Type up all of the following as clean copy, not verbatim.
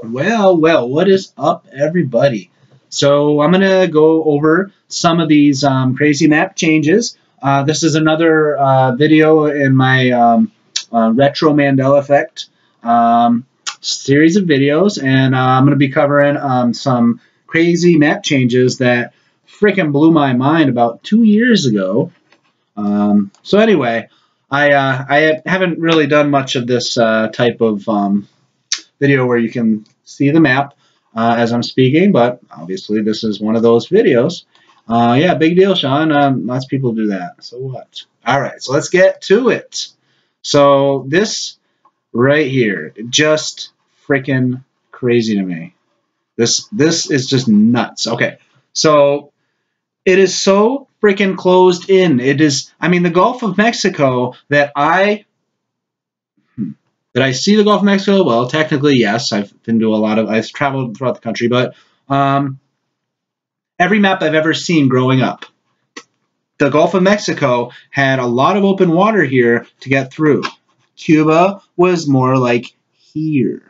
Well, what is up, everybody? So I'm going to go over some of these crazy map changes. This is another video in my retro Mandela effect series of videos, and I'm going to be covering some crazy map changes that freaking blew my mind about 2 years ago. So anyway, I haven't really done much of this type of video where you can see the map as I'm speaking, but obviously this is one of those videos. Yeah, big deal, Sean. Lots of people do that. So what? All right, so let's get to it. So this right here, just freaking crazy to me. This is just nuts. Okay, so it is so freaking closed in. It is, I mean, the Gulf of Mexico that did I see the Gulf of Mexico? Well, technically, yes. I've traveled throughout the country, but every map I've ever seen growing up, the Gulf of Mexico had a lot of open water here to get through. Cuba was more like here.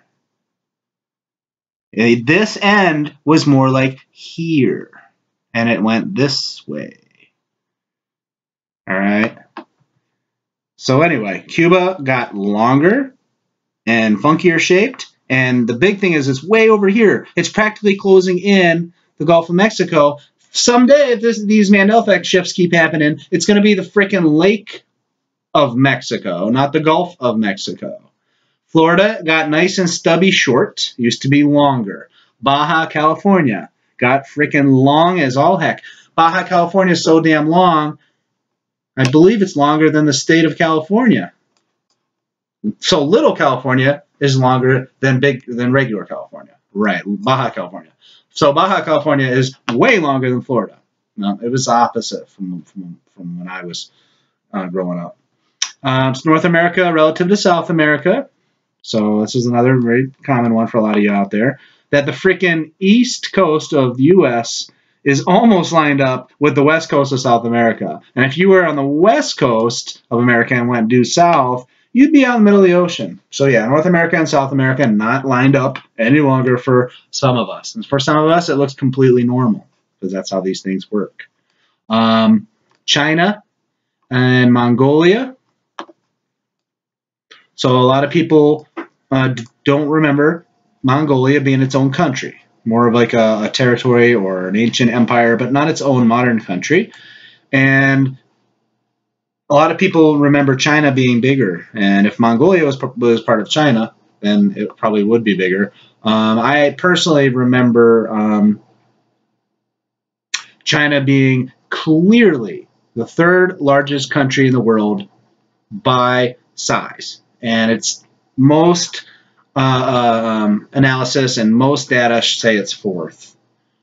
This end was more like here, and it went this way. All right. So anyway, Cuba got longer and funkier shaped. And the big thing is it's way over here. It's practically closing in the Gulf of Mexico. Someday, if these Mandela effect shifts keep happening, it's going to be the freaking Lake of Mexico, not the Gulf of Mexico. Florida got nice and stubby short. Used to be longer. Baja California got freaking long as all heck. Baja California is so damn long, I believe it's longer than the state of California. So Little California is longer than regular California. Right, Baja California. So Baja California is way longer than Florida. No, it was the opposite from when I was growing up. So North America relative to South America. So this is another very common one for a lot of you out there. That the freaking east coast of the U.S. is almost lined up with the west coast of South America. And if you were on the west coast of America and went due south, you'd be out in the middle of the ocean. So yeah, North America and South America not lined up any longer for some of us. And for some of us, it looks completely normal because that's how these things work. China and Mongolia. So a lot of people don't remember Mongolia being its own country. More of like a territory or an ancient empire, but not its own modern country. And a lot of people remember China being bigger, and if Mongolia was part of China, then it probably would be bigger. I personally remember China being clearly the third largest country in the world by size, and its most analysis and most data say it's fourth.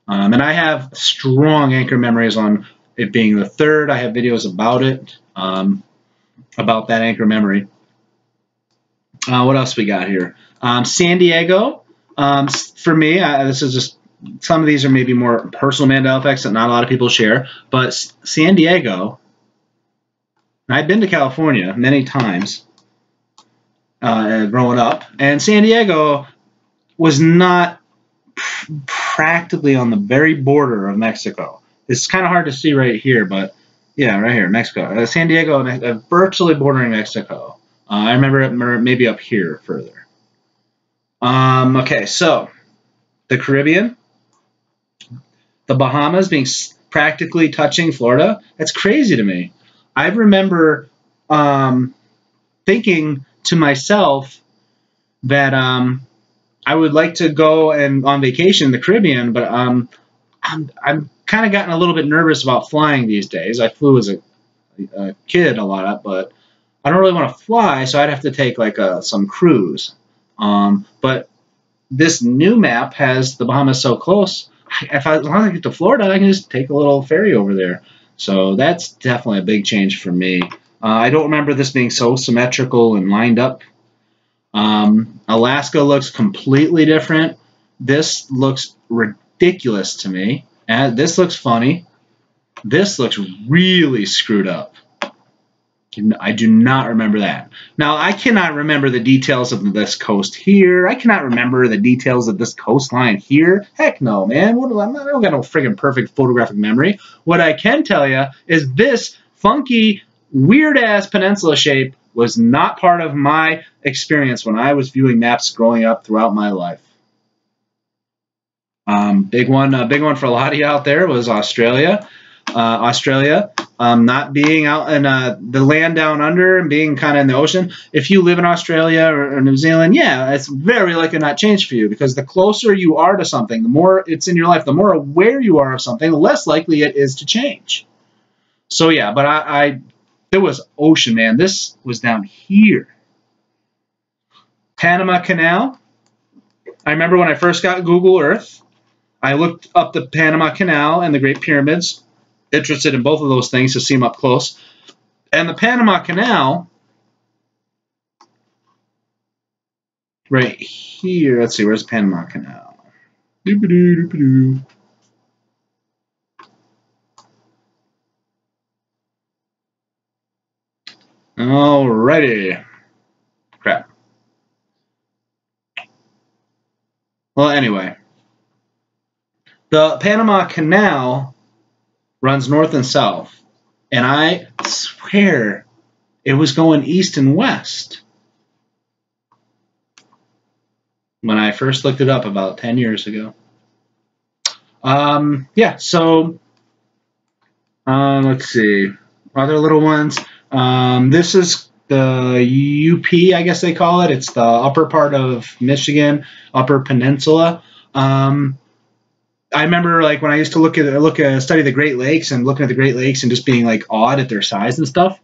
And I have strong anchor memories on it being the third. I have videos about it. About that anchor memory. What else we got here? San Diego. For me, this is just some of these are maybe more personal Mandela effects that not a lot of people share. But San Diego. I've been to California many times growing up, and San Diego was not practically on the very border of Mexico. It's kind of hard to see right here, but yeah, right here, Mexico. San Diego, virtually bordering Mexico. I remember it maybe up here further. Okay, so the Caribbean, the Bahamas being practically touching Florida. That's crazy to me. I remember thinking to myself that I would like to go on vacation in the Caribbean, but I'm kind of gotten a little bit nervous about flying these days. I flew as a kid a lot, but I don't really want to fly, so I'd have to take like some cruise. But this new map has the Bahamas so close. As long as I get to Florida, I can just take a little ferry over there. So that's definitely a big change for me. I don't remember this being so symmetrical and lined up. Alaska looks completely different. This looks ridiculous to me. And this looks funny. This looks really screwed up. I do not remember that. Now, I cannot remember the details of this coast here. I cannot remember the details of this coastline here. Heck no, man. I don't got no friggin' perfect photographic memory. What I can tell you is this funky, weird-ass peninsula shape was not part of my experience when I was viewing maps growing up throughout my life. Big one for a lot of you out there was Australia. Not being out in the land down under and being kind of in the ocean. If you live in Australia or New Zealand, yeah, it's very likely not change for you, because the closer you are to something, the more it's in your life, the more aware you are of something, the less likely it is to change. So yeah, but there was ocean, man. This was down here. Panama Canal. I remember when I first got Google Earth, I looked up the Panama Canal and the Great Pyramids, interested in both of those things to see them up close. And the Panama Canal, right here, let's see, where's the Panama Canal? Alrighty. Crap. Well, anyway. The Panama Canal runs north and south, and I swear it was going east and west when I first looked it up about 10 years ago. Yeah, so let's see. Other little ones. This is the UP, I guess they call it. It's the upper part of Michigan, Upper Peninsula. I remember, like, when I used to study the Great Lakes and looking at the Great Lakes and just being like awed at their size and stuff.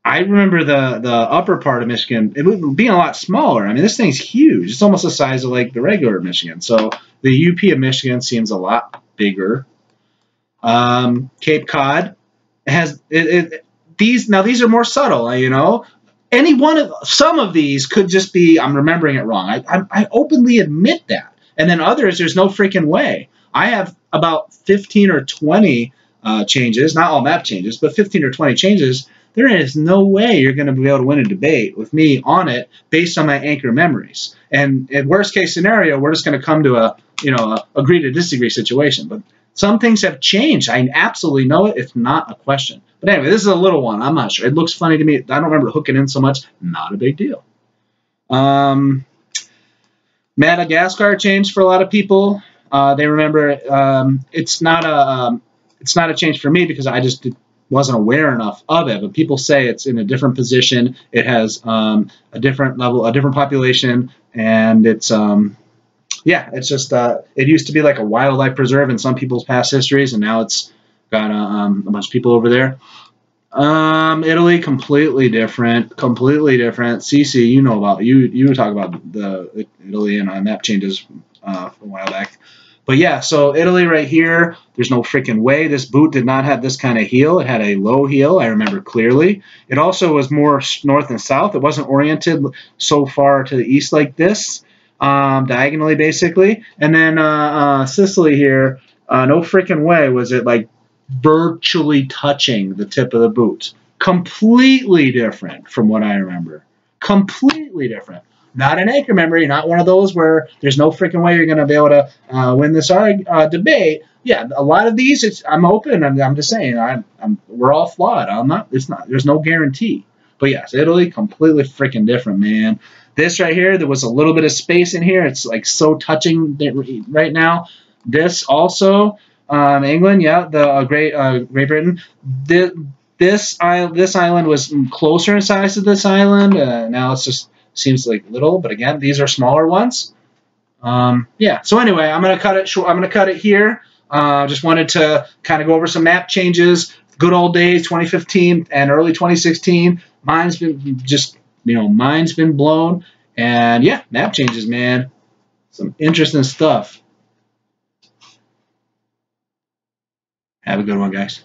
I remember the upper part of Michigan, it being a lot smaller. I mean, this thing's huge. It's almost the size of like the regular Michigan. So the UP of Michigan seems a lot bigger. Cape Cod has these are more subtle. You know, some of these could just be I'm remembering it wrong. I openly admit that. And then others, there's no freaking way. I have about 15 or 20 changes, not all map changes, but 15 or 20 changes. There is no way you're going to be able to win a debate with me on it based on my anchor memories. And in worst case scenario, we're just going to come to a agree to disagree situation. But some things have changed. I absolutely know it. It's not a question. But anyway, this is a little one. I'm not sure. It looks funny to me. I don't remember hooking in so much. Not a big deal. Madagascar changed for a lot of people. They remember it's not a change for me because I just wasn't aware enough of it. But people say it's in a different position. It has a different level, a different population, and it's yeah, it's just it used to be like a wildlife preserve in some people's past histories, and now it's got a bunch of people over there. Italy, completely different. Cece, you know about you talk about the Italy and map changes a while back. But yeah, so Italy right here, there's no freaking way. This boot did not have this kind of heel. It had a low heel, I remember clearly. It also was more north and south. It wasn't oriented so far to the east like this, diagonally basically. And then Sicily here, no freaking way was it like virtually touching the tip of the boot. Completely different from what I remember. Completely different. Not an anchor memory, not one of those where there's no freaking way you're going to be able to win this debate. Yeah, a lot of these, I'm open. I'm just saying, we're all flawed. There's no guarantee. But yes, Italy, completely freaking different, man. This right here, there was a little bit of space in here. It's like so touching right now. This also, England, yeah, the Great Britain. This island was closer in size to this island. Now it's just seems like little, but again, these are smaller ones. Yeah. So anyway, I'm gonna cut it short. I'm gonna cut it here. Just wanted to kind of go over some map changes. Good old days, 2015 and early 2016. Mine's been blown, and yeah, map changes, man. Some interesting stuff. Have a good one, guys.